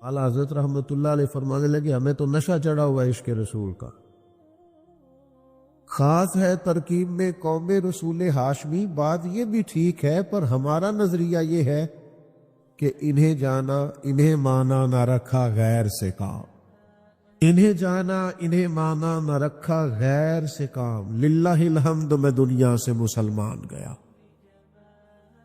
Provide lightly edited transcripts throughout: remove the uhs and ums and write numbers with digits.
اعلیٰ حضرت رحمۃ اللہ علیہ فرمانے لگے ہمیں تو نشہ چڑھا ہوا ہے عشق رسول کا، خاص ہے ترکیب میں قوم رسول ہاشمی، بات یہ بھی ٹھیک ہے پر ہمارا نظریہ یہ ہے کہ انہیں جانا انہیں مانا نہ رکھا غیر سے کام، انہیں جانا انہیں مانا نہ رکھا غیر سے کام، للہ الحمد میں دنیا سے مسلمان گیا،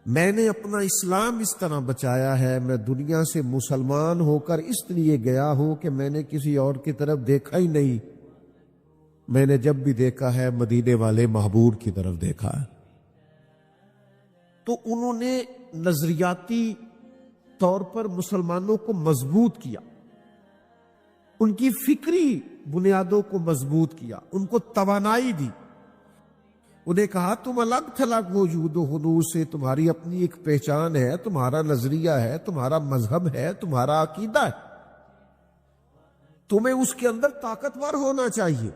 میں نے اپنا اسلام اس طرح بچایا ہے، میں دنیا سے مسلمان ہو کر اس لیے گیا ہوں کہ میں نے کسی اور کی طرف دیکھا ہی نہیں، میں نے جب بھی دیکھا ہے مدینے والے محبوب کی طرف دیکھا ہے۔ تو انہوں نے نظریاتی طور پر مسلمانوں کو مضبوط کیا، ان کی فکری بنیادوں کو مضبوط کیا، ان کو توانائی دی، انہیں کہا تم الگ تھلگ وجود و حضور سے، تمہاری اپنی ایک پہچان ہے، تمہارا نظریہ ہے، تمہارا مذہب ہے، تمہارا عقیدہ ہے، تمہیں اس کے اندر طاقتور ہونا چاہیے۔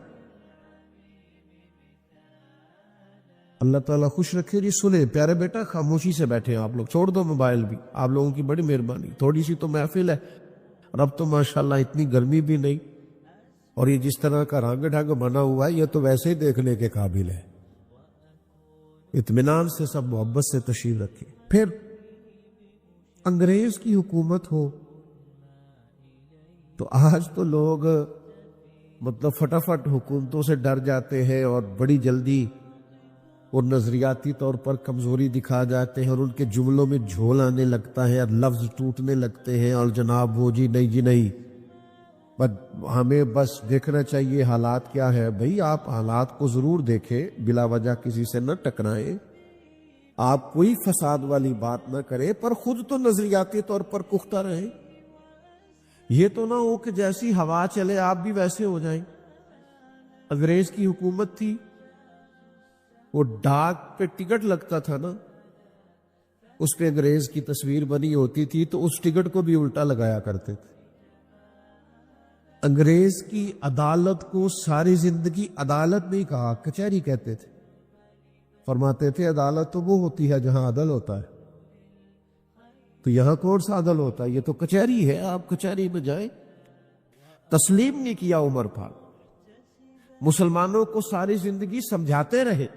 اللہ تعالیٰ خوش رکھے جی۔ سنیں پیارے بیٹا، خاموشی سے بیٹھے ہیں آپ لوگ، چھوڑ دو موبائل بھی، آپ لوگوں کی بڑی مہربانی، تھوڑی سی تو محفل ہے، اور اب تو ماشاءاللہ اتنی گرمی بھی نہیں، اور یہ جس طرح کا رنگ ڈھنگ بنا ہوا ہے یہ تو ویسے ہی دیکھنے کے قابل ہے۔ اطمینان سے سب محبت سے تشریف رکھیں۔ پھر انگریز کی حکومت ہو تو آج تو لوگ مطلب فٹافٹ حکومتوں سے ڈر جاتے ہیں اور بڑی جلدی اور نظریاتی طور پر کمزوری دکھا جاتے ہیں، اور ان کے جملوں میں جھول آنے لگتا ہے اور لفظ ٹوٹنے لگتے ہیں، اور جناب وہ جی نہیں جی نہیں، ہمیں بس دیکھنا چاہیے حالات کیا ہے۔ بھئی آپ حالات کو ضرور دیکھیں، بلا وجہ کسی سے نہ ٹکرائیں، آپ کوئی فساد والی بات نہ کریں، پر خود تو نظریاتی طور پر پختہ رہیں، یہ تو نہ ہو کہ جیسی ہوا چلے آپ بھی ویسے ہو جائیں۔ انگریز کی حکومت تھی، وہ ڈاک پہ ٹکٹ لگتا تھا نا، اس پہ انگریز کی تصویر بنی ہوتی تھی، تو اس ٹکٹ کو بھی الٹا لگایا کرتے تھے۔ انگریز کی عدالت کو ساری زندگی عدالت نہیں کہا، کچہری کہتے تھے، فرماتے تھے عدالت تو وہ ہوتی ہے جہاں عدل ہوتا ہے، تو یہاں کون سا عدل ہوتا ہے، یہ تو کچہری ہے، آپ کچہری میں جائیں۔ تسلیم نہیں کیا عمر پاک، مسلمانوں کو ساری زندگی سمجھاتے رہے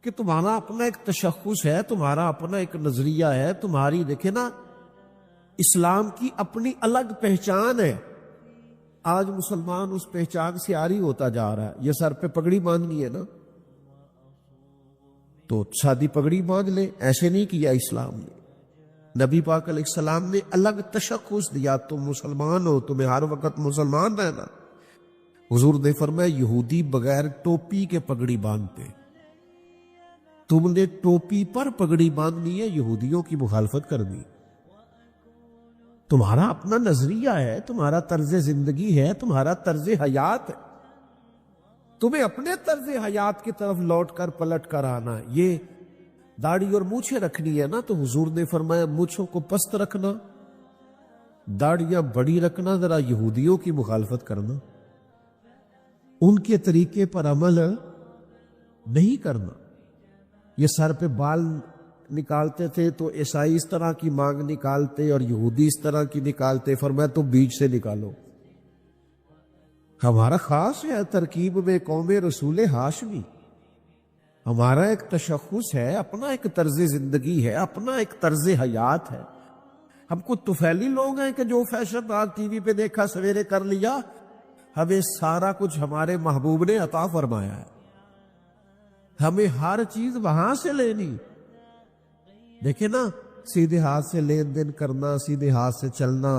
کہ تمہارا اپنا ایک تشخص ہے، تمہارا اپنا ایک نظریہ ہے، تمہاری دیکھیں نا اسلام کی اپنی الگ پہچان ہے۔ آج مسلمان اس پہچان سے عاری ہوتا جا رہا ہے۔ یہ سر پہ پگڑی باندھنی ہے نا، تو سادی پگڑی باندھ لیں، ایسے نہیں کیا اسلام نے۔ نبی پاک علیہ السلام نے الگ تشخص دیا، تم مسلمان ہو، تمہیں ہر وقت مسلمان رہنا۔ حضور نے فرمایا یہودی بغیر ٹوپی کے پگڑی باندھتے، تم نے ٹوپی پر پگڑی باندھنی ہے، یہودیوں کی مخالفت کرنی۔ تمہارا اپنا نظریہ ہے، تمہارا طرز زندگی ہے، تمہارا طرز حیات ہے، تمہیں اپنے طرز حیات کی طرف لوٹ کر پلٹ کر آنا ہے۔ یہ داڑھی اور مونچھیں رکھنی ہے نا، تو حضور نے فرمایا مونچھوں کو پست رکھنا، داڑھیاں بڑی رکھنا، ذرا یہودیوں کی مخالفت کرنا، ان کے طریقے پر عمل نہیں کرنا۔ یہ سر پہ بال نکالتے تھے تو عیسائی اس طرح کی مانگ نکالتے اور یہودی اس طرح کی نکالتے، فرمایا تو بیچ سے نکالو۔ ہمارا خاص ہے ترکیب میں قوم رسول ہاشمی، ہمارا ایک تشخص ہے، اپنا ایک طرز زندگی ہے، اپنا ایک طرز حیات ہے۔ ہم کو طفیلی لوگ ہیں کہ جو فیشن آج ٹی وی پہ دیکھا سویرے کر لیا، ہمیں سارا کچھ ہمارے محبوب نے عطا فرمایا ہے، ہمیں ہر چیز وہاں سے لینی۔ دیکھیں نا، سیدھے ہاتھ سے لین دین کرنا، سیدھے ہاتھ سے چلنا،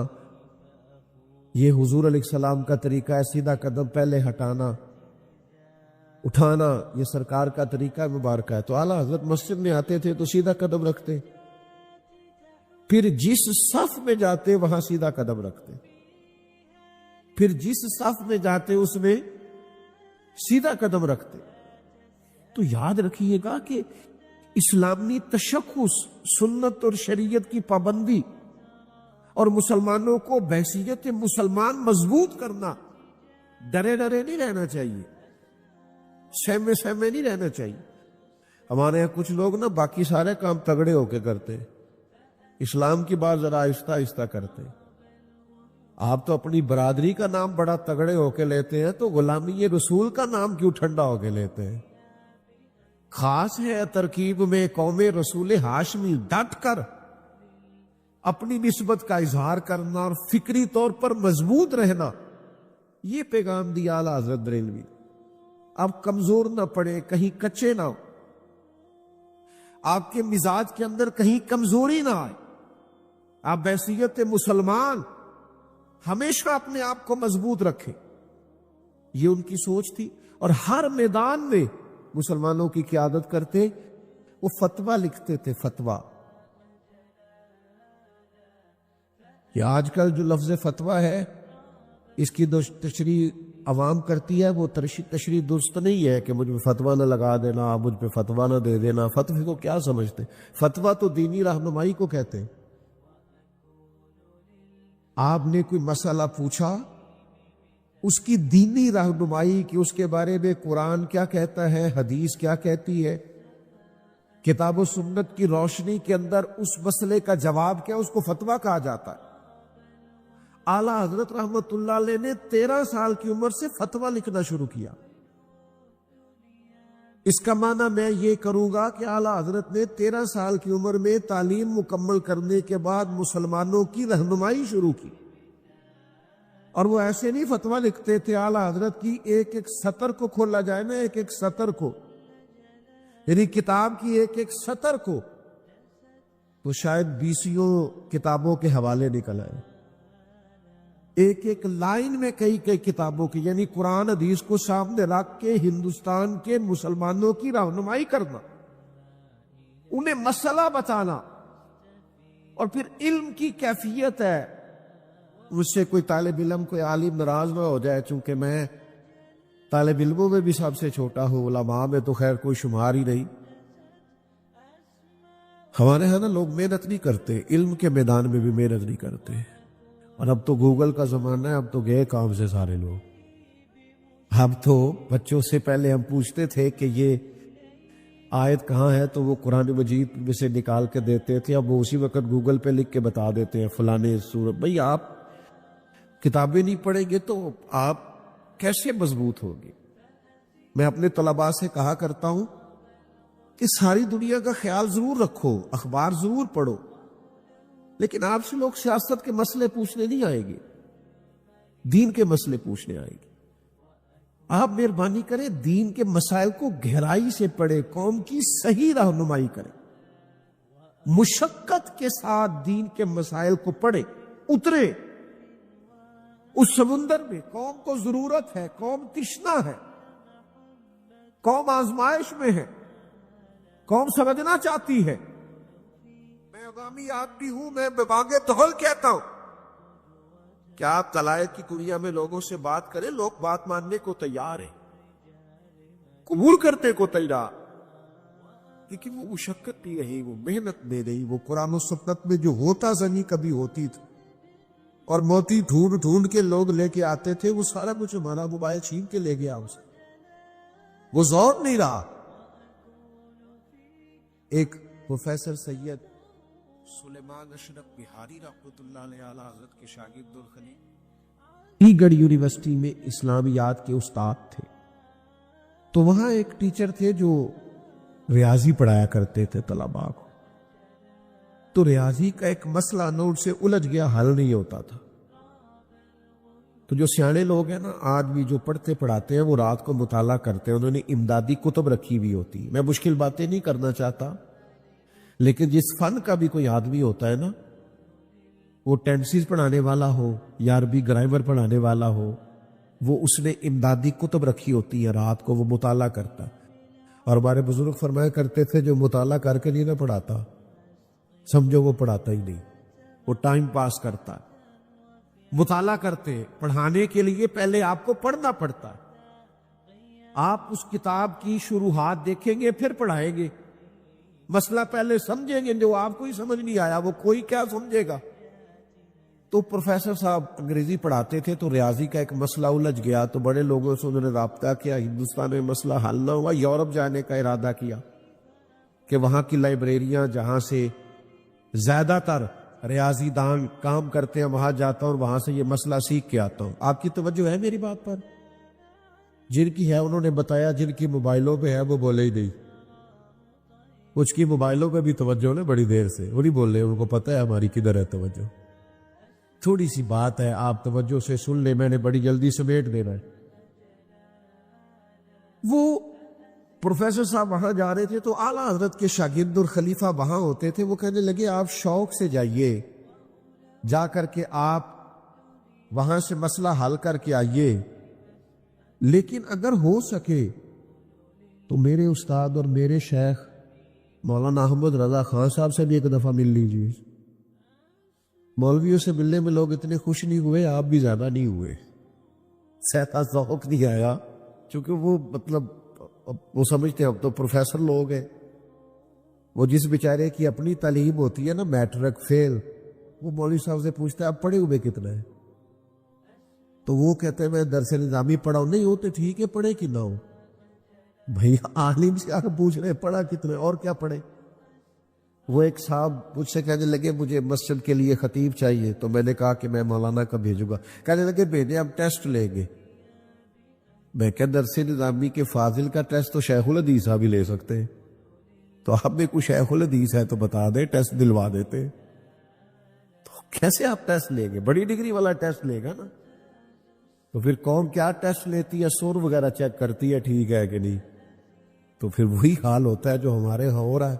یہ حضور علیہ السلام کا طریقہ ہے۔ سیدھا قدم پہلے ہٹانا، اٹھانا، یہ سرکار کا طریقہ مبارکہ ہے۔ تو اعلیٰ حضرت مسجد میں آتے تھے تو سیدھا قدم رکھتے، پھر جس صف میں جاتے وہاں سیدھا قدم رکھتے، پھر جس صف میں جاتے اس میں سیدھا قدم رکھتے۔ تو یاد رکھیے گا کہ اسلامی تشخص، سنت اور شریعت کی پابندی اور مسلمانوں کو بحیثیت مسلمان مضبوط کرنا، ڈرے ڈرے نہیں رہنا چاہیے، سہمے سہمے نہیں رہنا چاہیے۔ ہمارے یہاں کچھ لوگ نا باقی سارے کام تگڑے ہو کے کرتے، اسلام کی بات ذرا آہستہ آہستہ کرتے، آپ تو اپنی برادری کا نام بڑا تگڑے ہو کے لیتے ہیں، تو غلامی رسول کا نام کیوں ٹھنڈا ہو کے لیتے ہیں؟ خاص ہے ترکیب میں قوم رسول ہاشمی، ڈٹ کر اپنی نسبت کا اظہار کرنا اور فکری طور پر مضبوط رہنا، یہ پیغام دیا اعلیٰ حضرت بریلوی۔ آپ کمزور نہ پڑے، کہیں کچے نہ ہو، آپ کے مزاج کے اندر کہیں کمزوری نہ آئے، آپ بحیثیت مسلمان ہمیشہ اپنے آپ کو مضبوط رکھیں، یہ ان کی سوچ تھی۔ اور ہر میدان میں مسلمانوں کی قیادت کرتے، وہ فتویٰ لکھتے تھے، فتویٰ۔ یہ آج کل جو لفظ فتویٰ ہے، اس کی تشریح عوام کرتی ہے، وہ تشریح درست نہیں ہے کہ مجھ پہ فتویٰ نہ لگا دینا، مجھ پہ فتویٰ نہ دے دینا۔ فتوی کو کیا سمجھتے؟ فتویٰ تو دینی رہنمائی کو کہتے ہیں۔ آپ نے کوئی مسئلہ پوچھا، اس کی دینی رہنمائی کی، اس کے بارے میں قرآن کیا کہتا ہے، حدیث کیا کہتی ہے، کتاب و سنت کی روشنی کے اندر اس مسئلے کا جواب کیا، اس کو فتویٰ کہا جاتا ہے۔ اعلیٰ حضرت رحمت اللہ علیہ نے 13 سال کی عمر سے فتویٰ لکھنا شروع کیا۔ اس کا معنی میں یہ کروں گا کہ اعلیٰ حضرت نے 13 سال کی عمر میں تعلیم مکمل کرنے کے بعد مسلمانوں کی رہنمائی شروع کی۔ اور وہ ایسے نہیں فتویٰ لکھتے تھے، اعلیٰ حضرت کی ایک ایک سطر کو کھولا جائے نا، ایک ایک سطر کو، یعنی کتاب کی ایک ایک سطر کو، تو شاید 20 کتابوں کے حوالے نکل آئے۔ ایک ایک لائن میں کئی کئی کتابوں کی، یعنی قرآن حدیث کو سامنے رکھ کے ہندوستان کے مسلمانوں کی رہنمائی کرنا، انہیں مسئلہ بتانا۔ اور پھر علم کی کیفیت ہے، مجھ سے کوئی طالب علم، کوئی عالم ناراض نہ ہو جائے، چونکہ میں طالب علموں میں بھی سب سے چھوٹا ہوں، علماء میں تو خیر کوئی شمار ہی نہیں۔ ہمارے ہاں نا لوگ محنت نہیں کرتے، علم کے میدان میں بھی محنت نہیں کرتے۔ اور اب تو گوگل کا زمانہ ہے، اب تو گئے کام سے سارے لوگ۔ اب تو بچوں سے پہلے ہم پوچھتے تھے کہ یہ آیت کہاں ہے، تو وہ قرآن مجید میں سے نکال کے دیتے تھے، اب وہ اسی وقت گوگل پہ لکھ کے بتا دیتے ہیں فلانے سورت۔ بھئی آپ کتابیں نہیں پڑھیں گے تو آپ کیسے مضبوط ہوگے؟ میں اپنے طلباء سے کہا کرتا ہوں کہ ساری دنیا کا خیال ضرور رکھو، اخبار ضرور پڑھو، لیکن آپ سے لوگ سیاست کے مسئلے پوچھنے نہیں آئیں گے، دین کے مسئلے پوچھنے آئیں گے۔ آپ مہربانی کریں دین کے مسائل کو گہرائی سے پڑھیں، قوم کی صحیح رہنمائی کریں، مشقت کے ساتھ دین کے مسائل کو پڑھیں، اترے اس سمندر میں۔ قوم کو ضرورت ہے، قوم تشنا ہے، قوم آزمائش میں ہے، قوم سمجھنا چاہتی ہے۔ میں عوامی آدمی ہوں، میں ببانگے دہل کہتا ہوں، کیا آپ قلائد کی کنیا میں لوگوں سے بات کریں، لوگ بات ماننے کو تیار ہیں، قبول کرتے کو تیار، لیکن وہ مشقت نہیں رہی، وہ محنت نہیں رہی، وہ قرآن و سنت میں جو ہوتا زنی کبھی ہوتی تھی، اور موتی ڈھونڈ ڈھونڈ کے لوگ لے کے آتے تھے، وہ سارا کچھ ہمارا موبائل چھین کے لے گیا ہم سے، وہ زور نہیں رہا۔ ایک پروفیسر سید سلیمان اشرف بہاری رحمۃ اللہ علیہ، اعلیٰ حضرت کے شاگرد الخلیل، علی گڑھ یونیورسٹی میں اسلامیات کے استاد تھے، تو وہاں ایک ٹیچر تھے جو ریاضی پڑھایا کرتے تھے طلباء کو، تو ریاضی کا ایک مسئلہ نوٹ سے الجھ گیا، حل نہیں ہوتا تھا۔ تو جو سیانے لوگ ہیں نا، آج بھی جو پڑھتے پڑھاتے ہیں، وہ رات کو مطالعہ کرتے ہیں، انہوں نے امدادی کتب رکھی ہوئی ہوتی۔ میں مشکل باتیں نہیں کرنا چاہتا، لیکن جس فن کا بھی کوئی آدمی ہوتا ہے نا، وہ ٹینسز پڑھانے والا ہو یا عربی گرامر پڑھانے والا ہو، وہ اس نے امدادی کتب رکھی ہوتی ہے، رات کو وہ مطالعہ کرتا ہے۔ اور ہمارے بزرگ فرمایا کرتے تھے، جو مطالعہ کر کے نہیں نہ پڑھاتا، سمجھو وہ پڑھاتا ہی نہیں، وہ ٹائم پاس کرتا ہے۔ مطالعہ کرتے، پڑھانے کے لیے پہلے آپ کو پڑھنا پڑتا ہے۔ آپ اس کتاب کی شروحات دیکھیں گے، پھر پڑھائیں گے، مسئلہ پہلے سمجھیں گے، جو آپ کو ہی سمجھ نہیں آیا وہ کوئی کیا سمجھے گا۔ تو پروفیسر صاحب انگریزی پڑھاتے تھے، تو ریاضی کا ایک مسئلہ الجھ گیا، تو بڑے لوگوں سے انہوں نے رابطہ کیا، ہندوستان میں مسئلہ حل نہ ہوا، یورپ جانے کا ارادہ کیا کہ وہاں کی لائبریریاں جہاں سے زیادہ تر ریاضی دان کام کرتے ہیں، وہاں جاتا ہوں، وہاں سے یہ مسئلہ سیکھ کے آتا ہوں. آپ کی توجہ ہے میری بات پر؟ جن کی ہے انہوں نے بتایا، جن کی موبائلوں پہ ہے وہ بولے ہی نہیں. کچھ کی موبائلوں پہ بھی توجہ نے بڑی دیر سے، وہ نہیں بول رہے، ان کو پتہ ہے ہماری کدھر ہے توجہ. تھوڑی سی بات ہے، آپ توجہ سے سن لیں، میں نے بڑی جلدی سمیٹ دینا ہے. وہ پروفیسر صاحب وہاں جا رہے تھے تو اعلیٰ حضرت کے شاگرد اور خلیفہ وہاں ہوتے تھے. وہ کہنے لگے آپ شوق سے جائیے، جا کر کے آپ وہاں سے مسئلہ حل کر کے آئیے، لیکن اگر ہو سکے تو میرے استاد اور میرے شیخ مولانا احمد رضا خان صاحب سے بھی ایک دفعہ مل لیجیے. مولویوں سے ملنے میں لوگ اتنے خوش نہیں ہوئے، آپ بھی زیادہ نہیں ہوئے. سہتا ذوق نہیں آیا، چونکہ وہ مطلب وہ سمجھتے ہیں اب تو پروفیسر لوگ ہیں. وہ جس بیچارے کی اپنی تعلیم ہوتی ہے نا میٹرک فیل، وہ مولوی صاحب سے پوچھتا ہے آپ پڑھے ہوئے کتنا ہے؟ تو وہ کہتے ہیں میں درس نظامی پڑھا ہوں. نہیں ہوتے ٹھیک ہے، پڑھے کہ نہ ہو. بھائی عالم سے آ کے پوچھ رہے پڑھا کتنا ہے اور کیا پڑھے. وہ ایک صاحب مجھ سے کہنے لگے مجھے مسجد کے لیے خطیب چاہیے، تو میں نے کہا کہ میں مولانا کا بھیجوں گا. کہنے لگے بھیجے، ہم ٹیسٹ لیں گے. میں کہ درس نظامی کے فاضل کا ٹیسٹ تو شیخ الحدیث صاحب ہی لے سکتے ہیں، تو آپ میں کوئی شیخ الحدیث ہے تو بتا دیں، ٹیسٹ دلوا دیتے. تو کیسے آپ ٹیسٹ لیں گے؟ بڑی ڈگری والا ٹیسٹ لے گا نا. تو پھر قوم کیا ٹیسٹ لیتی ہے؟ سر وغیرہ چیک کرتی ہے ٹھیک ہے کہ نہیں. تو پھر وہی حال ہوتا ہے جو ہمارے ہاں ہو رہا ہے.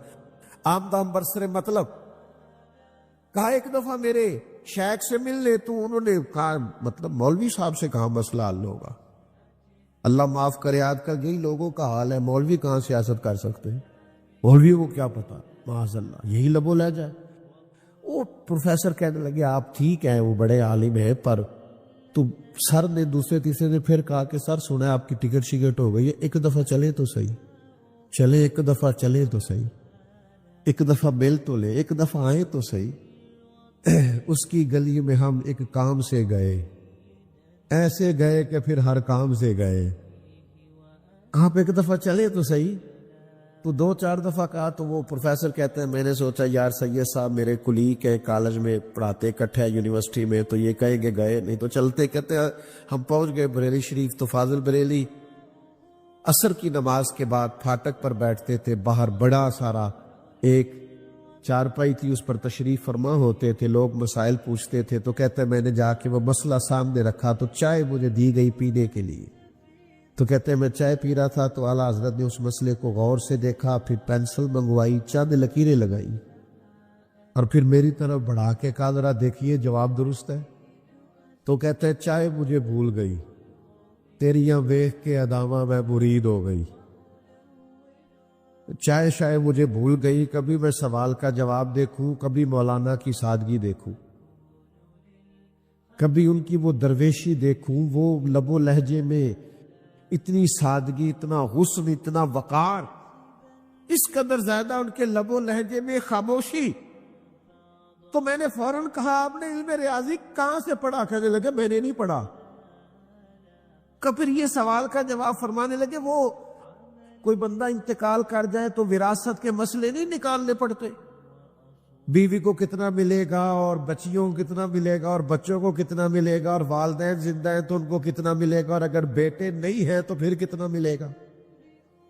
عام دام برسر مطلب کہا ایک دفعہ میرے شیخ سے مل لے تو انہوں نے کہا مطلب مولوی صاحب سے کہاں مسئلہ حل ہوگا. اللہ معاف کرے، آج کل یہی لوگوں کا حال ہے. مولوی کہاں سیاست کر سکتے ہیں؟ مولویوں کو کیا پتا، معاذ اللہ، یہی لبو لہ جائے. وہ پروفیسر کہنے لگے آپ ٹھیک ہیں، وہ بڑے عالم ہیں، پر تو سر نے دوسرے تیسرے نے پھر کہا کہ سر سنا آپ کی ٹکٹ شکٹ ہو گئی ہے، ایک دفعہ چلے تو صحیح، چلے ایک دفعہ چلے تو صحیح، ایک دفعہ مل تو لے، ایک دفعہ آئے تو صحیح. اس کی گلی میں ہم ایک کام سے گئے، ایسے گئے کہ پھر ہر کام سے گئے. آپ ایک دفعہ چلے تو صحیح. تو دو چار دفعہ کہا تو وہ پروفیسر کہتے ہیں میں نے سوچا یار سید صاحب میرے کلیگ ہے، کالج میں پڑھاتے اکٹھے ہیں یونیورسٹی میں، تو یہ کہیں گے گئے نہیں تو چلتے. کہتے ہیں ہم پہنچ گئے بریلی شریف. تو فاضل بریلی عصر کی نماز کے بعد پھاٹک پر بیٹھتے تھے. باہر بڑا سارا ایک چارپائی تھی، اس پر تشریف فرما ہوتے تھے، لوگ مسائل پوچھتے تھے. تو کہتے ہیں میں نے جا کے وہ مسئلہ سامنے رکھا تو چائے مجھے دی گئی پینے کے لیے. تو کہتے ہیں میں چائے پی رہا تھا تو اعلیٰ حضرت نے اس مسئلے کو غور سے دیکھا، پھر پینسل منگوائی، چند لکیریں لگائی اور پھر میری طرف بڑھا کے کہا ذرا دیکھیے جواب درست ہے. تو کہتے ہیں چائے مجھے بھول گئی، تیریاں ویکھ کے اداواں میں مرید ہو گئی. چائے شائے مجھے بھول گئی، کبھی میں سوال کا جواب دیکھوں، کبھی مولانا کی سادگی دیکھوں، کبھی ان کی وہ درویشی دیکھوں، وہ لب و لہجے میں اتنی سادگی، اتنا حسن، اتنا وقار، اس قدر زیادہ ان کے لب و لہجے میں خاموشی. تو میں نے فوراً کہا آپ نے علم ریاضی کہاں سے پڑھا؟ کہنے لگے میں نے نہیں پڑھا. پھر یہ سوال کا جواب فرمانے لگے وہ کوئی بندہ انتقال کر جائے تو وراثت کے مسئلے نہیں نکالنے پڑتے، بیوی کو کتنا ملے گا اور بچیوں کو کتنا ملے گا اور بچوں کو کتنا ملے گا اور والدین زندہ ہیں تو ان کو کتنا ملے گا اور اگر بیٹے نہیں ہیں تو پھر کتنا ملے گا،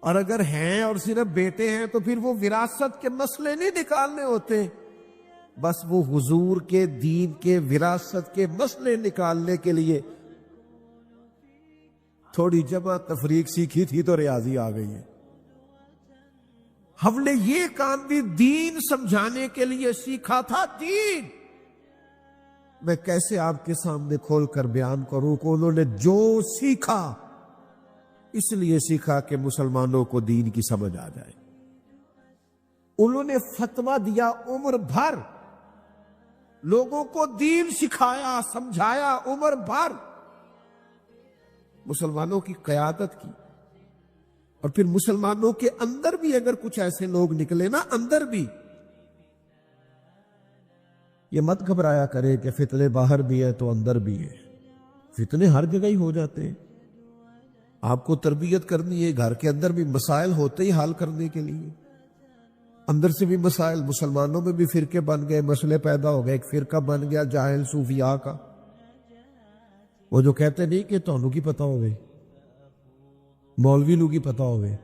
اور اگر ہیں اور صرف بیٹے ہیں تو پھر وہ وراثت کے مسئلے نہیں نکالنے ہوتے. بس وہ حضور کے دین کے وراثت کے مسئلے نکالنے کے لیے تھوڑی جمع تفریق سیکھی تھی تو ریاضی آ گئی ہے. ہم نے یہ کام بھی دین سمجھانے کے لیے سیکھا تھا. دین میں کیسے آپ کے سامنے کھول کر بیان کروں کہ انہوں نے جو سیکھا اس لیے سیکھا کہ مسلمانوں کو دین کی سمجھ آ جائے. انہوں نے فتویٰ دیا عمر بھر، لوگوں کو دین سکھایا، سمجھایا عمر بھر، مسلمانوں کی قیادت کی. اور پھر مسلمانوں کے اندر بھی اگر کچھ ایسے لوگ نکلے نا، اندر بھی، یہ مت گھبرایا کرے کہ فتنے باہر بھی ہے تو اندر بھی ہے. فتنے ہر جگہ ہی ہو جاتے ہیں. آپ کو تربیت کرنی ہے، گھر کے اندر بھی مسائل ہوتے ہی حل کرنے کے لیے. اندر سے بھی مسائل، مسلمانوں میں بھی فرقے بن گئے، مسئلے پیدا ہو گئے. ایک فرقہ بن گیا جاہل صوفیاء کا، وہ جو کہتے نہیں کہ تانوں کی پتہ ہوئے، مولوی لوگ کی پتہ ہوئے،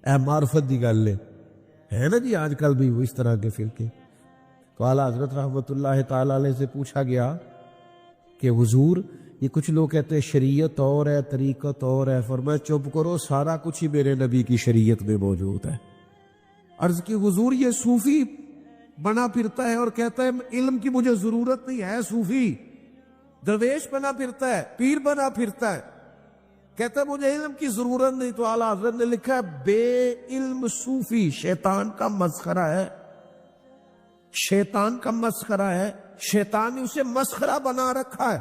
اے معرفت دی گل ہے نا جی. آج کل بھی وہ اس طرح کے فرقے. تو اعلیٰ حضرت رحمت اللہ تعالی علیہ سے پوچھا گیا کہ حضور یہ کچھ لوگ کہتے ہیں شریعت اور ہے، طریقت اور ہے. فرمایا چپ کرو، سارا کچھ ہی میرے نبی کی شریعت میں موجود ہے. عرض کی حضور یہ صوفی بنا پھرتا ہے اور کہتا ہے علم کی مجھے ضرورت نہیں ہے، صوفی درویش بنا پھرتا ہے، پیر بنا پھرتا ہے، کہتا ہے مجھے علم کی ضرورت نہیں. تو اعلیٰ حضرت نے لکھا ہے بے علم صوفی شیطان کا مسخرہ ہے، شیطان کا مسخرہ ہے. شیطان نے اسے مسخرہ بنا رکھا ہے.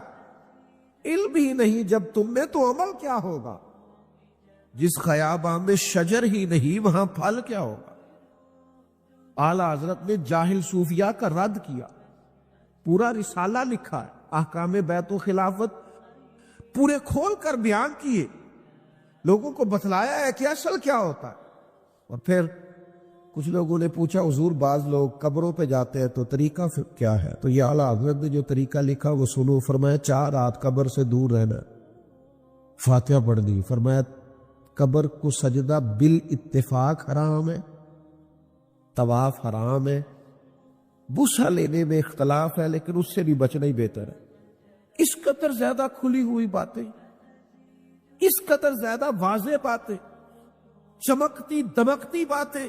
علم ہی نہیں جب تم میں تو عمل کیا ہوگا؟ جس خیاباں میں شجر ہی نہیں وہاں پھل کیا ہوگا؟ اعلیٰ حضرت نے جاہل صوفیاء کا رد کیا، پورا رسالہ لکھا ہے، احکام بیعت و خلافت پورے کھول کر بیان کیے، لوگوں کو بتلایا ہے کہ اصل کیا ہوتا ہے. اور پھر کچھ لوگوں نے پوچھا حضور بعض لوگ قبروں پہ جاتے ہیں تو طریقہ کیا ہے؟ تو یہ اعلیٰ حضرت نے جو طریقہ لکھا وہ سنو. فرمایا 4 رات قبر سے دور رہنا، فاتحہ پڑھنی. فرمایا قبر کو سجدہ بالاتفاق حرام ہے، طواف حرام ہے، بوسہ لینے میں اختلاف ہے لیکن اس سے بھی بچنا ہی بہتر ہے. اس قدر زیادہ کھلی ہوئی باتیں، اس قدر زیادہ واضح باتیں، چمکتی دمکتی باتیں.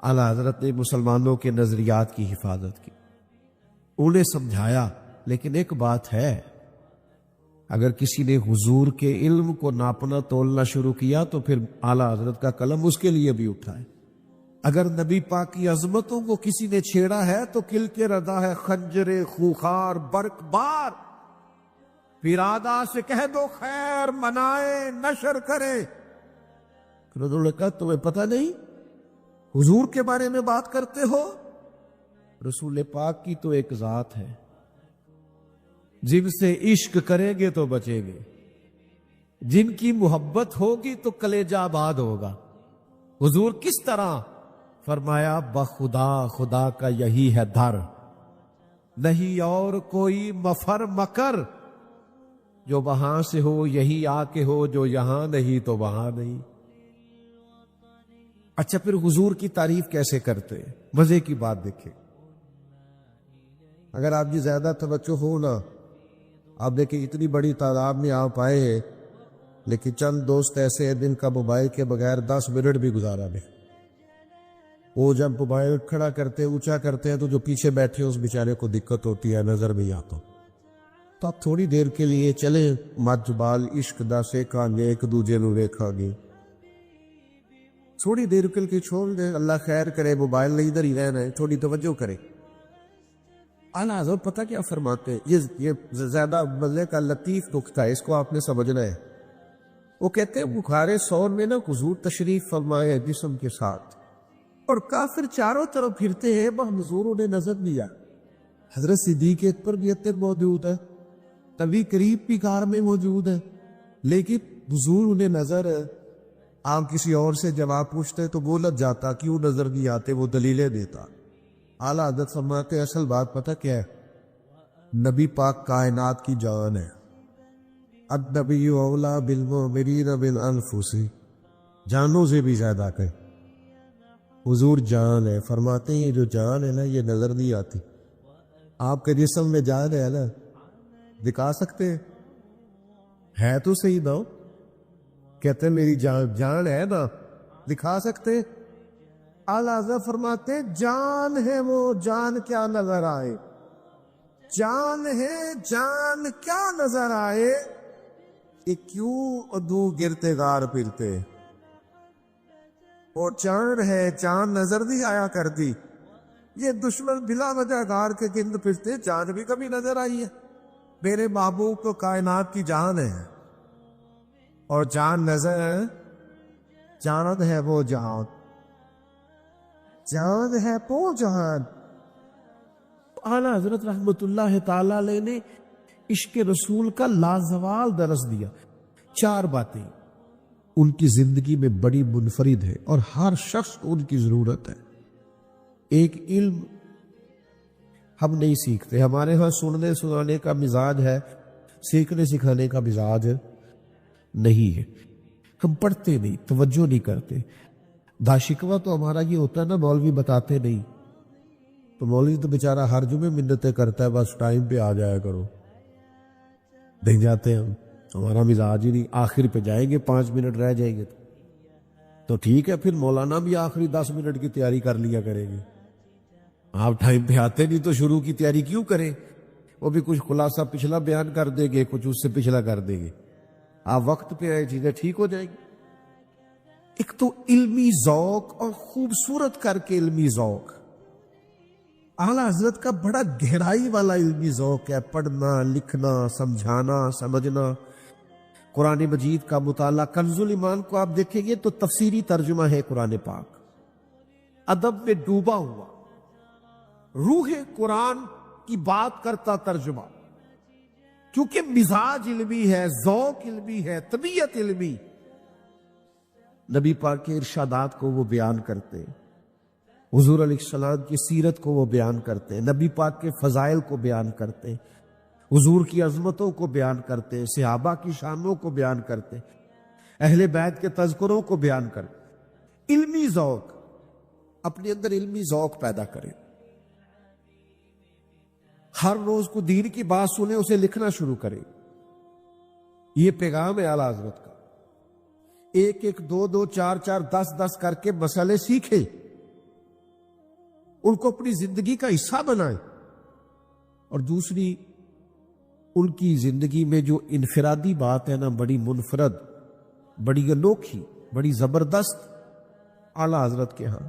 اعلیٰ حضرت نے مسلمانوں کے نظریات کی حفاظت کی، انہیں سمجھایا. لیکن ایک بات ہے، اگر کسی نے حضور کے علم کو ناپنا تولنا شروع کیا تو پھر اعلیٰ حضرت کا قلم اس کے لیے بھی اٹھائے. اگر نبی پاک کی عظمتوں کو کسی نے چھیڑا ہے تو کل کے ردا ہے خنجر خوخار برق بار. پھر آدھا سے کہہ دو خیر منائے نشر کرے. پھر انہوں نے کہا تمہیں پتہ نہیں حضور کے بارے میں بات کرتے ہو؟ رسول پاک کی تو ایک ذات ہے، جن سے عشق کریں گے تو بچیں گے، جن کی محبت ہوگی تو کلیجہ آباد ہوگا. حضور کس طرح؟ فرمایا بخدا خدا کا یہی ہے در، نہیں اور کوئی مفر مکر. جو وہاں سے ہو یہی آ کے ہو، جو یہاں نہیں تو وہاں نہیں. اچھا پھر حضور کی تعریف کیسے کرتے؟ مزے کی بات دیکھیں. اگر آپ کی زیادہ توجہ ہو نا، آپ دیکھیں اتنی بڑی تعداد میں آپ آئے ہیں لیکن چند دوست ایسے ہیں جن کا موبائل کے بغیر 10 منٹ بھی گزارا نہیں. وہ جب موبائل کھڑا کرتے اونچا کرتے ہیں تو جو پیچھے بیٹھے اس بیچارے کو دقت ہوتی ہے، نظر بھی آتا. تو آپ تھوڑی دیر کے لیے چلیں مت بال عشق دا سیکھاں گے، ایک دوجے نو ویکھاں گے، تھوڑی دیر کے لیے چھوڑ دیں. اللہ خیر کرے، موبائل نہیں ادھر ہی رہنا ہے، تھوڑی توجہ کرے. اعلیٰ حضرت پتہ کیا فرماتے ہیں؟ یہ زیادہ مزے کا لطیف نکتہ ہے، اس کو آپ نے سمجھنا ہے. وہ کہتے ہیں بخارِ سور میں نا حضور تشریف فرمائے جسم کے ساتھ اور کافر چاروں طرف پھرتے ہیں، حضور نے نظر دیا. حضرت صدیق اکبر بھی اتنے موجود ہے، نبی قریب بھی کار میں موجود ہے، لیکن حضور انہیں نظر. آپ کسی اور سے جواب پوچھتے تو بولت جاتا کیوں نظر نہیں آتے، وہ دلیلیں دیتا. اعلیٰ حضرت فرماتے اصل بات پتہ کیا ہے؟ نبی پاک کائنات کی جان ہے. النبی اولا بالمؤمنین بالانفس، جانوں سے بھی زیادہ کہ حضور جان ہے. فرماتے ہیں یہ جو جان ہے نا یہ نظر نہیں آتی. آپ کے جسم میں جان ہے نا، دکھا سکتے ہے تو صحیح نہ ہو. کہتے ہیں میری جان ہے نا، دکھا سکتے. اعلیٰ حضرت فرماتے جان ہے وہ جان کیا نظر آئے، جان ہے جان کیا نظر آئے، کہ کیوں ادو گرتے غار پھرتے. اور چاند ہے چاند نظر نہیں آیا کرتی. یہ دشمن بلا وجہ غار کے گرد پھرتے، جان بھی کبھی نظر آئی ہے. میرے محبوب تو کائنات کی جان ہے، اور جان نظر ہے. جان ہے وہ جان، جان ہے وہ جان. اعلیٰ حضرت رحمت اللہ تعالی علیہ نے عشق رسول کا لازوال درس دیا. 4 باتیں ان کی زندگی میں بڑی منفرد ہے اور ہر شخص کو ان کی ضرورت ہے۔ ایک علم ہم نہیں سیکھتے، ہمارے ہاں سننے سنانے کا مزاج ہے، سیکھنے سکھانے کا مزاج نہیں ہے۔ ہم پڑھتے نہیں، توجہ نہیں کرتے۔ داشکوہ تو ہمارا یہ ہوتا ہے نا، مولوی بتاتے نہیں، تو مولوی تو بیچارہ ہر جمعے منتیں کرتا ہے، بس ٹائم پہ آ جایا کرو، نہیں جاتے ہم، ہمارا مزاج ہی نہیں۔ آخر پہ جائیں گے، 5 منٹ رہ جائیں گے تو ٹھیک ہے، پھر مولانا بھی آخری 10 منٹ کی تیاری کر لیا کریں گے۔ آپ ٹائم پہ آتے نہیں تو شروع کی تیاری کیوں کریں؟ وہ بھی کچھ خلاصہ پچھلا بیان کر دیں گے، کچھ اس سے پچھلا کر دیں گے۔ آپ وقت پہ آئے، چیزیں ٹھیک ہو جائیں گی۔ ایک تو علمی ذوق، اور خوبصورت کر کے علمی ذوق۔ اعلیٰ حضرت کا بڑا گہرائی والا علمی ذوق ہے، پڑھنا، لکھنا، سمجھانا، سمجھنا، قرآن مجید کا مطالعہ۔ کنز الایمان کو آپ دیکھیں گے تو تفسیری ترجمہ ہے قرآن پاک، ادب میں ڈوبا ہوا، روح قرآن کی بات کرتا ترجمہ، کیونکہ مزاج علمی ہے، ذوق علمی ہے، طبیعت علمی۔ نبی پاک کے ارشادات کو وہ بیان کرتے ہیں، حضور علیہ السلام کی سیرت کو وہ بیان کرتے ہیں، نبی پاک کے فضائل کو بیان کرتے ہیں، حضور کی عظمتوں کو بیان کرتے ہیں، صحابہ کی شانوں کو بیان کرتے ہیں، اہل بیت کے تذکروں کو بیان کرتے ہیں۔ علمی ذوق، اپنے اندر علمی ذوق پیدا کریں۔ ہر روز کو دین کی بات سنیں، اسے لکھنا شروع کریں۔ یہ پیغام ہے اعلیٰ حضرت کا۔ 1 2 2 4 4 10 10 کر کے مسئلے سیکھیں، ان کو اپنی زندگی کا حصہ بنائیں۔ اور دوسری، ان کی زندگی میں جو انفرادی بات ہے نا، بڑی منفرد، بڑی انوکھی، بڑی زبردست اعلیٰ حضرت کے ہاں،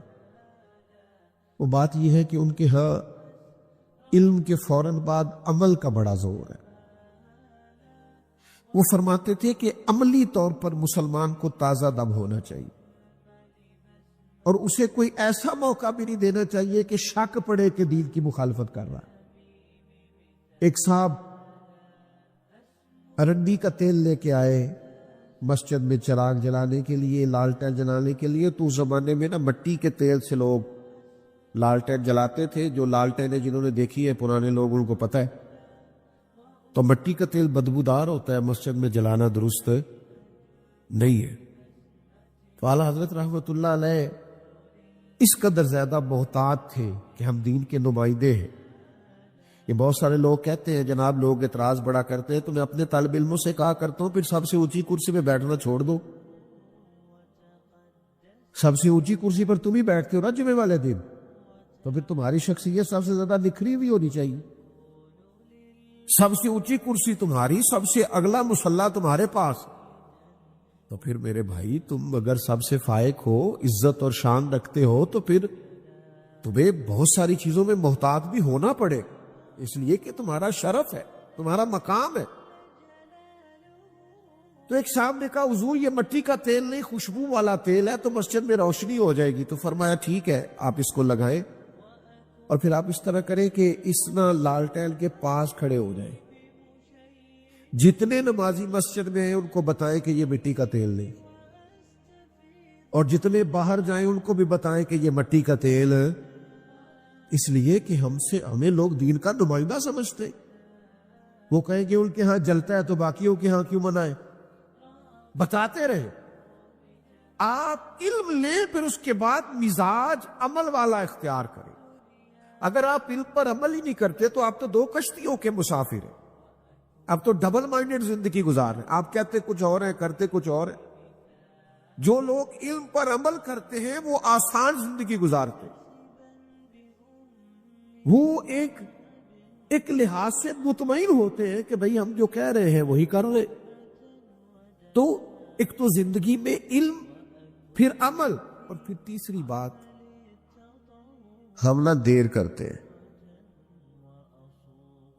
وہ بات یہ ہے کہ ان کے ہاں علم کے فوراً بعد عمل کا بڑا زور ہے۔ وہ فرماتے تھے کہ عملی طور پر مسلمان کو تازہ دم ہونا چاہیے، اور اسے کوئی ایسا موقع بھی نہیں دینا چاہیے کہ شک پڑے کہ دین کی مخالفت کر رہا ہے۔ ایک صاحب ارنڈی کا تیل لے کے آئے مسجد میں چراغ جلانے کے لیے، لالٹین جلانے کے لیے۔ تو اس زمانے میں نا مٹی کے تیل سے لوگ لالٹین جلاتے تھے۔ جو لالٹینیں جنہوں نے دیکھی ہے پرانے لوگ، ان کو پتہ ہے۔ تو مٹی کا تیل بدبودار ہوتا ہے، مسجد میں جلانا درست نہیں ہے۔ تو اعلیٰ حضرت رحمۃ اللہ علیہ اس قدر زیادہ محتاط تھے کہ ہم دین کے نمائندے ہیں۔ یہ بہت سارے لوگ کہتے ہیں، جناب لوگ اعتراض بڑا کرتے ہیں، تو میں اپنے طالب علموں سے کہا کرتا ہوں پھر سب سے اونچی کرسی پہ بیٹھنا چھوڑ دو۔ سب سے اونچی کرسی پر تم ہی بیٹھتے ہو نا جمعے والے دن، تو پھر تمہاری شخصیت سب سے زیادہ نکھری ہوئی ہونی چاہیے۔ سب سے اونچی کرسی تمہاری، سب سے اگلا مصلی تمہارے پاس، تو پھر میرے بھائی تم اگر سب سے فائق ہو، عزت اور شان رکھتے ہو، تو پھر تمہیں بہت ساری چیزوں میں محتاط بھی ہونا پڑے، اس لیے کہ تمہارا شرف ہے، تمہارا مقام ہے۔ تو ایک صاحب نے کہا حضور یہ مٹی کا تیل نہیں، خوشبو والا تیل ہے، تو مسجد میں روشنی ہو جائے گی۔ تو فرمایا ٹھیک ہے، آپ اس کو لگائیں، اور پھر آپ اس طرح کریں کہ اس نہ لالٹین کے پاس کھڑے ہو جائیں، جتنے نمازی مسجد میں ہیں ان کو بتائیں کہ یہ مٹی کا تیل نہیں، اور جتنے باہر جائیں ان کو بھی بتائیں کہ یہ مٹی کا تیل، اس لیے کہ ہمیں لوگ دین کا نمائندہ سمجھتے۔ وہ کہیں کہ ان کے ہاں جلتا ہے تو باقیوں کے ہاں کیوں منائیں؟ بتاتے رہے۔ آپ علم لیں، پھر اس کے بعد مزاج عمل والا اختیار کریں۔ اگر آپ علم پر عمل ہی نہیں کرتے تو آپ تو 2 کشتیوں کے مسافر ہیں، آپ تو ڈبل مائنڈڈ زندگی گزار رہے ہیں۔ آپ کہتے کچھ اور ہیں، کرتے کچھ اور ہیں۔ جو لوگ علم پر عمل کرتے ہیں وہ آسان زندگی گزارتے ہیں، وہ ایک لحاظ سے مطمئن ہوتے ہیں کہ بھئی ہم جو کہہ رہے ہیں وہی کر رہے۔ تو ایک تو زندگی میں علم، پھر عمل، اور پھر تیسری بات، ہم نہ دیر کرتے ہیں۔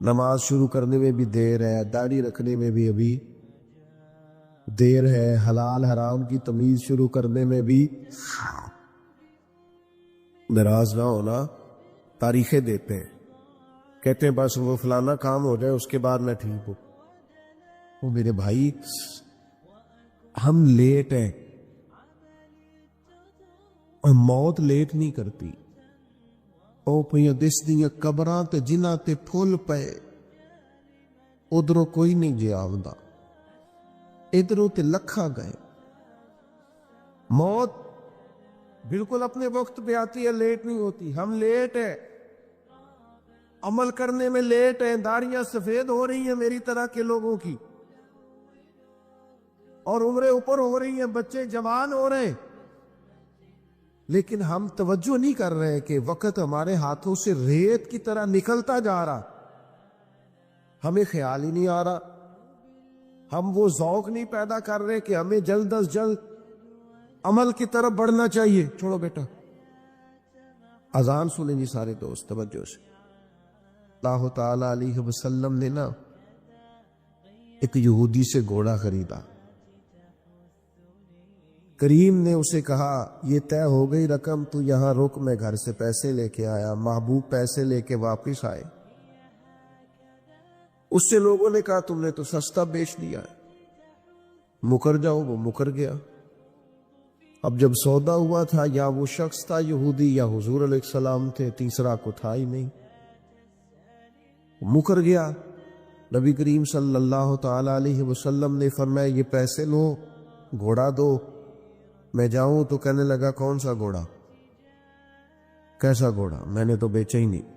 نماز شروع کرنے میں بھی دیر ہے، داڑھی رکھنے میں بھی ابھی دیر ہے، حلال حرام کی تمیز شروع کرنے میں بھی۔ ناراض نہ ہونا، تاریخیں دیتے ہیں، کہتے ہیں بس وہ فلانا کام ہو جائے اس کے بعد میں ٹھیک ہوں۔ وہ میرے بھائی ہم لیٹ ہیں، موت لیٹ نہیں کرتی۔ او پہ دس دیاں قبراں تے جنہاں تے پھول پے، ادھروں کوئی نہیں جے آوندا، ادھروں تے لکھاں گئے۔ موت بالکل اپنے وقت پہ آتی ہے، لیٹ نہیں ہوتی۔ ہم لیٹ ہیں، عمل کرنے میں لیٹ ہیں، داڑیاں سفید ہو رہی ہیں میری طرح کے لوگوں کی، اور عمریں اوپر ہو رہی ہیں، بچے جوان ہو رہے ہیں، لیکن ہم توجہ نہیں کر رہے کہ وقت ہمارے ہاتھوں سے ریت کی طرح نکلتا جا رہا، ہمیں خیال ہی نہیں آ رہا، ہم وہ ذوق نہیں پیدا کر رہے کہ ہمیں جلد از جلد عمل کی طرف بڑھنا چاہیے۔ چھوڑو بیٹا، اذان سنیں جی سارے دوست توجہ سے۔ اللہ تعالی علیہ وسلم نے نا ایک یہودی سے گھوڑا خریدا، کریم نے اسے کہا یہ طے ہو گئی رقم، تو یہاں رک، میں گھر سے پیسے لے کے آیا۔ محبوب پیسے لے کے واپس آئے، اس سے لوگوں نے کہا تم نے تو سستا بیچ دیا ہے، مکر جاؤ۔ وہ مکر گیا۔ اب جب سودا ہوا تھا، یا وہ شخص تھا یہودی یا حضور علیہ السلام تھے، تیسرا کو تھا ہی نہیں، مکر گیا۔ نبی کریم صلی اللہ تعالی علیہ وسلم نے فرمایا یہ پیسے لو، گھوڑا دو، میں جاؤں۔ تو کہنے لگا کون سا گھوڑا، کیسا گھوڑا، میں نے تو بیچا ہی نہیں۔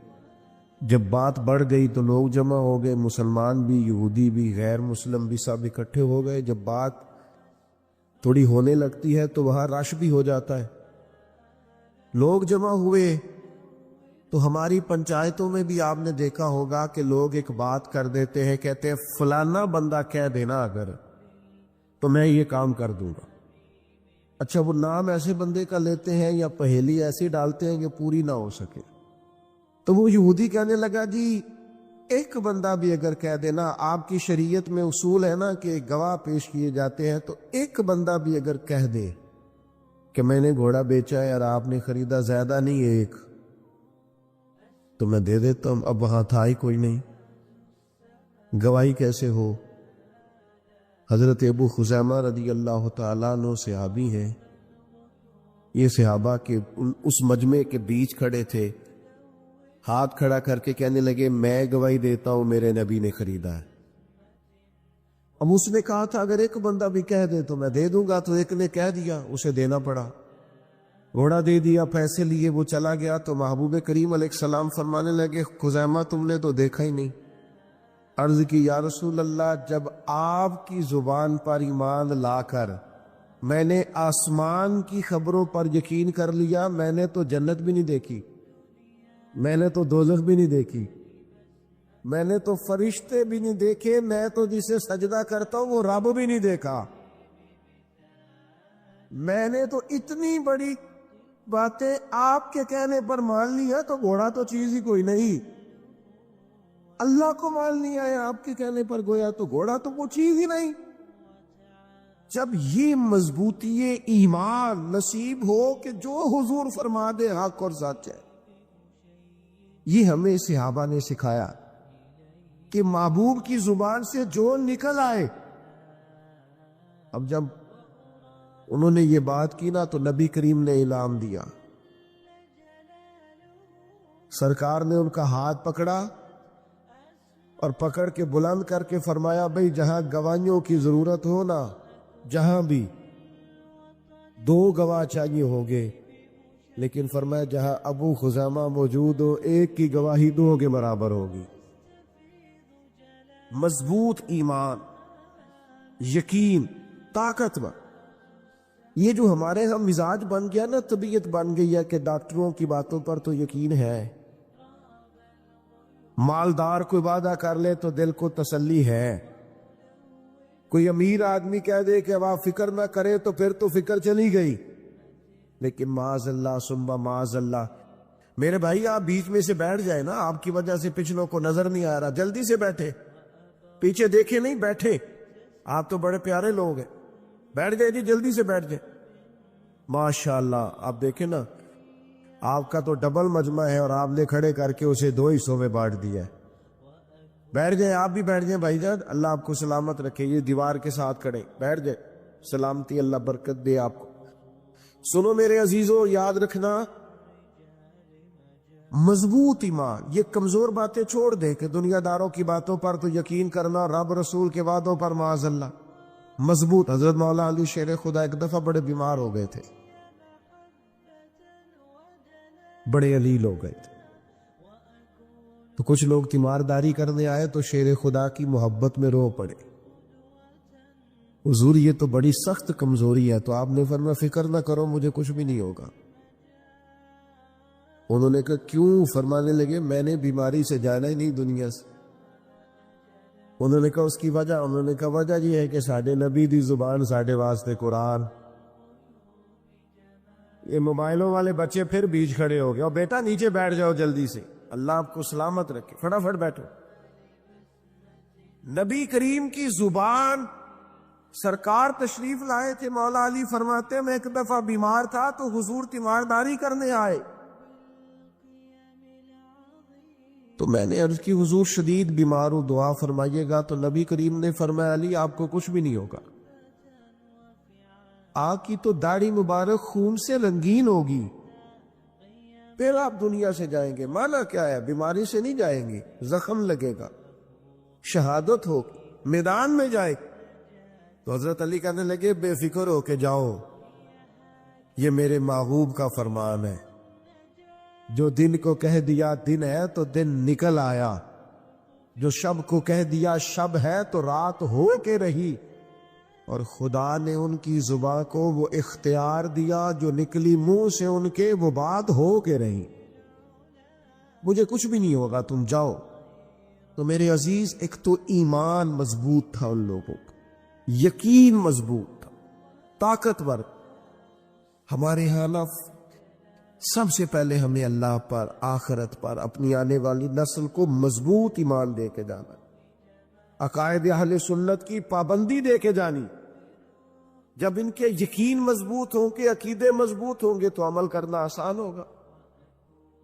جب بات بڑھ گئی تو لوگ جمع ہو گئے، مسلمان بھی، یہودی بھی، غیر مسلم بھی، سب اکٹھے ہو گئے۔ جب بات تھوڑی ہونے لگتی ہے تو وہاں رش بھی ہو جاتا ہے، لوگ جمع ہوئے۔ تو ہماری پنچایتوں میں بھی آپ نے دیکھا ہوگا کہ لوگ ایک بات کر دیتے ہیں، کہتے ہیں فلانا بندہ کہہ دینا اگر تو میں یہ کام کر دوں گا۔ اچھا، وہ نام ایسے بندے کا لیتے ہیں یا پہیلی ایسی ڈالتے ہیں کہ پوری نہ ہو سکے۔ تو وہ یہودی کہنے لگا جی ایک بندہ بھی اگر کہہ دینا، آپ کی شریعت میں اصول ہے نا کہ گواہ پیش کیے جاتے ہیں، تو ایک بندہ بھی اگر کہہ دے کہ میں نے گھوڑا بیچا ہے اور آپ نے خریدا، زیادہ نہیں ایک، تو میں دے دیتا ہوں۔ اب وہاں تھا ہی کوئی نہیں، گواہی کیسے ہو؟ حضرت ابو خزیمہ رضی اللہ تعالیٰ عنہ صحابی ہیں، یہ صحابہ کے اس مجمع کے بیچ کھڑے تھے، ہاتھ کھڑا کر کے کہنے لگے میں گواہی دیتا ہوں میرے نبی نے خریدا ہے۔ اب اس نے کہا تھا اگر ایک بندہ بھی کہہ دے تو میں دے دوں گا، تو ایک نے کہہ دیا، اسے دینا پڑا، گھوڑا دے دیا، پیسے لیے، وہ چلا گیا۔ تو محبوب کریم علیہ السلام فرمانے لگے خزیمہ تم نے تو دیکھا ہی نہیں۔ عرض کی یا رسول اللہ، جب آپ کی زبان پر ایمان لا کر میں نے آسمان کی خبروں پر یقین کر لیا، میں نے تو جنت بھی نہیں دیکھی، میں نے تو دوزخ بھی نہیں دیکھی، میں نے تو فرشتے بھی نہیں دیکھے، میں تو جسے سجدہ کرتا ہوں وہ رب بھی نہیں دیکھا، میں نے تو اتنی بڑی باتیں آپ کے کہنے پر مان لی ہے، تو گھوڑا تو چیز ہی کوئی نہیں، اللہ کو مان لیا ہے آپ کے کہنے پر، گویا تو گھوڑا تو وہ چیز ہی نہیں۔ جب یہ مضبوطی ایمان نصیب ہو کہ جو حضور فرما دے حق اور سچ ہے، یہ ہمیں صحابہ نے سکھایا کہ محبوب کی زبان سے جو نکل آئے۔ اب جب انہوں نے یہ بات کی نا تو نبی کریم نے اعلان دیا، سرکار نے ان کا ہاتھ پکڑا اور پکڑ کے بلند کر کے فرمایا بھئی جہاں گواہیوں کی ضرورت ہو نا، جہاں بھی 2 گواہ چاہیے ہوگے، لیکن فرمایا جہاں ابو خزیمہ موجود ہو، ایک کی گواہی 2 کے برابر ہوگی۔ مضبوط ایمان، یقین، طاقتور، یہ جو ہمارے ہم مزاج بن گیا نا، طبیعت بن گئی ہے کہ ڈاکٹروں کی باتوں پر تو یقین ہے، مالدار کوئی وعدہ کر لے تو دل کو تسلی ہے، کوئی امیر آدمی کہہ دے کہ اب آپ فکر نہ کرے تو پھر تو فکر چلی گئی، لیکن معاذ اللہ ثم معاذ اللہ۔ میرے بھائی آپ بیچ میں سے بیٹھ جائے نا، آپ کی وجہ سے پچھلوں کو نظر نہیں آ رہا، جلدی سے بیٹھے، پیچھے دیکھے نہیں، بیٹھے، آپ تو بڑے پیارے لوگ ہیں، بیٹھ جائے جی، جلدی سے بیٹھ جائے۔ ماشاءاللہ آپ دیکھیں نا، آپ کا تو ڈبل مجمع ہے اور آپ نے کھڑے کر کے اسے 2 حصوں میں بانٹ دیا ہے۔ بیٹھ جائیں، آپ بھی بیٹھ جائیں بھائی جان، اللہ آپ کو سلامت رکھے، یہ دیوار کے ساتھ کھڑے، بیٹھ جائیں۔ سلامتی، اللہ برکت دے آپ کو۔ سنو میرے عزیزو، یاد رکھنا مضبوط ایمان، یہ کمزور باتیں چھوڑ دے کہ دنیا داروں کی باتوں پر تو یقین کرنا، رب رسول کے وعدوں پر معاذ اللہ۔ مضبوط۔ حضرت مولا علی شیر خدا ایک دفعہ بڑے بیمار ہو گئے تھے، بڑے علیل ہو گئے تھے، تو کچھ لوگ تیمارداری کرنے آئے تو شیر خدا کی محبت میں رو پڑے، حضور یہ تو بڑی سخت کمزوری ہے۔ تو آپ نے فرمایا فکر نہ کرو، مجھے کچھ بھی نہیں ہوگا۔ انہوں نے کہا کیوں؟ فرمانے لگے میں نے بیماری سے جانا ہی نہیں دنیا سے۔ انہوں نے کہا اس کی وجہ؟ انہوں نے کہا وجہ یہ ہے کہ ساڈے نبی دی زبان ساڈے واسطے قرآن۔ یہ موبائلوں والے بچے پھر بیچ کھڑے ہو گئے، اور بیٹا نیچے بیٹھ جاؤ جلدی سے، اللہ آپ کو سلامت رکھے، فٹافٹ بیٹھو۔ نبی کریم کی زبان، سرکار تشریف لائے تھے، مولا علی فرماتے ہیں میں ایک دفعہ بیمار تھا تو حضور تیمارداری کرنے آئے، تو میں نے عرض کی حضور شدید بیمار ہوں، دعا فرمائیے گا۔ تو نبی کریم نے فرمایا علی آپ کو کچھ بھی نہیں ہوگا، آپ کی تو داڑھی مبارک خون سے رنگین ہوگی، پھر آپ دنیا سے جائیں گے۔ مانا کیا ہے؟ بیماری سے نہیں جائیں گے، زخم لگے گا، شہادت ہوگی، میدان میں جائے۔ تو حضرت علی کہنے لگے بے فکر ہو کے جاؤ، یہ میرے محبوب کا فرمان ہے، جو دن کو کہہ دیا دن ہے تو دن نکل آیا، جو شب کو کہہ دیا شب ہے تو رات ہو کے رہی، اور خدا نے ان کی زبان کو وہ اختیار دیا جو نکلی منہ سے ان کے وہ بات ہو کے رہی۔ مجھے کچھ بھی نہیں ہوگا، تم جاؤ۔ تو میرے عزیز ایک تو ایمان مضبوط تھا ان لوگوں کا، یقین مضبوط تھا، طاقتور۔ ہمارے ہاں سب سے پہلے ہمیں اللہ پر، آخرت پر، اپنی آنے والی نسل کو مضبوط ایمان دے کے جانا، عقائد اہل سنت کی پابندی دے کے جانی۔ جب ان کے یقین مضبوط ہوں گے، عقیدے مضبوط ہوں گے تو عمل کرنا آسان ہوگا۔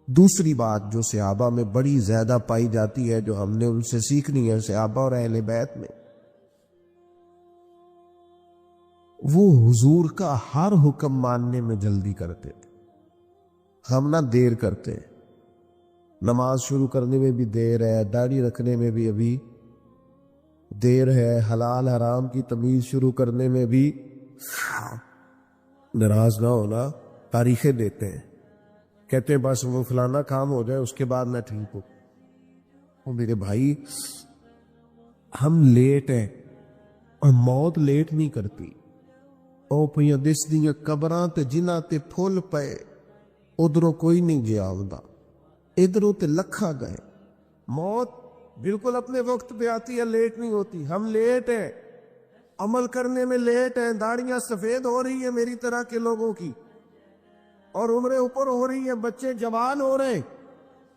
دوسری بات جو صحابہ میں بڑی زیادہ پائی جاتی ہے، جو ہم نے ان سے سیکھنی ہے، صحابہ اور اہل بیت میں، وہ حضور کا ہر حکم ماننے میں جلدی کرتے تھے۔ ہم نہ دیر کرتے ہیں، نماز شروع کرنے میں بھی دیر ہے، داڑھی رکھنے میں بھی ابھی دیر ہے، حلال حرام کی تمیز شروع کرنے میں بھی ناراض نہ ہونا، تاریخیں دیتے ہیں، کہتے ہیں بس وہ فلانا کام ہو جائے اس کے بعد میں ٹھیک ہوں۔ اور میرے بھائی ہم لیٹ ہیں، اور موت لیٹ نہیں کرتی۔ او پہ دس دیاں قبراں تے جنہاں تے پھول پئے، ادھروں کوئی نہیں گیا آوندا، ادھروں تے لکھا گئے۔ موت بالکل اپنے وقت پہ آتی ہے، لیٹ نہیں ہوتی۔ ہم لیٹ ہیں، عمل کرنے میں لیٹ ہیں، داڑیاں سفید ہو رہی ہیں میری طرح کے لوگوں کی، اور عمریں اوپر ہو رہی ہیں، بچے جوان ہو رہے ہیں،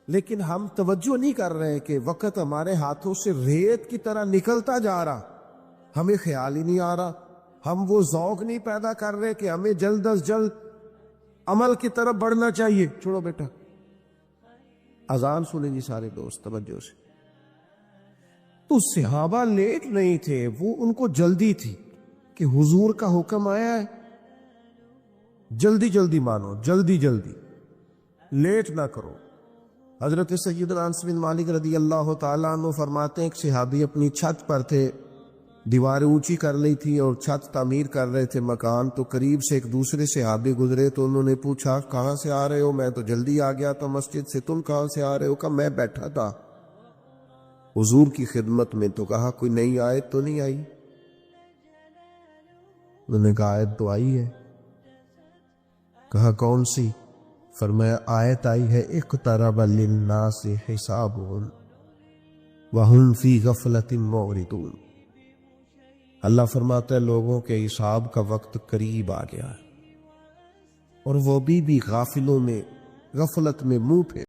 لیکن ہم توجہ نہیں کر رہے کہ وقت ہمارے ہاتھوں سے ریت کی طرح نکلتا جا رہا، ہمیں خیال ہی نہیں آ رہا، ہم وہ ذوق نہیں پیدا کر رہے کہ ہمیں جلد از جلد عمل کی طرف بڑھنا چاہیے۔ چھوڑو بیٹا، اذان سنیں جی سارے دوست توجہ سے۔ تو صحابہ لیٹ نہیں تھے، وہ ان کو جلدی تھی کہ حضور کا حکم آیا ہے، جلدی جلدی مانو، جلدی جلدی، لیٹ نہ کرو۔ حضرت سیدنا انس بن مالک رضی اللہ تعالیٰ عنہ فرماتے ہیں ایک صحابی اپنی چھت پر تھے، دیواریں اونچی کر لی تھی اور چھت تعمیر کر رہے تھے مکان، تو قریب سے ایک دوسرے صحابی گزرے تو انہوں نے پوچھا کہاں سے آ رہے ہو؟ میں تو جلدی آ گیا تھا مسجد سے، تم کہاں سے آ رہے ہو؟ کہا میں بیٹھا تھا حضور کی خدمت میں۔ تو کہا کوئی نئی آیت تو نہیں آئی؟ انہوں نے کہا آیت تو آئی ہے۔ کہا کون سی؟ فرمایا آیت آئی ہے اقترب للناس حسابهم وهم فی غفلۃ معرضون۔ اللہ فرماتا ہے لوگوں کے حساب کا وقت قریب آ گیا ہے، اور وہ بھی غافلوں میں، غفلت میں منہ پھیر